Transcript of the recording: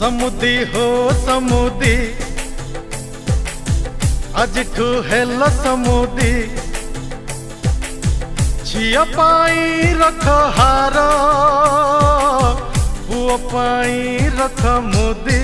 समुदी हो समुदी आज ठू हेल समुदी झिया पाई रख हार पुओ पाई रख मुदी।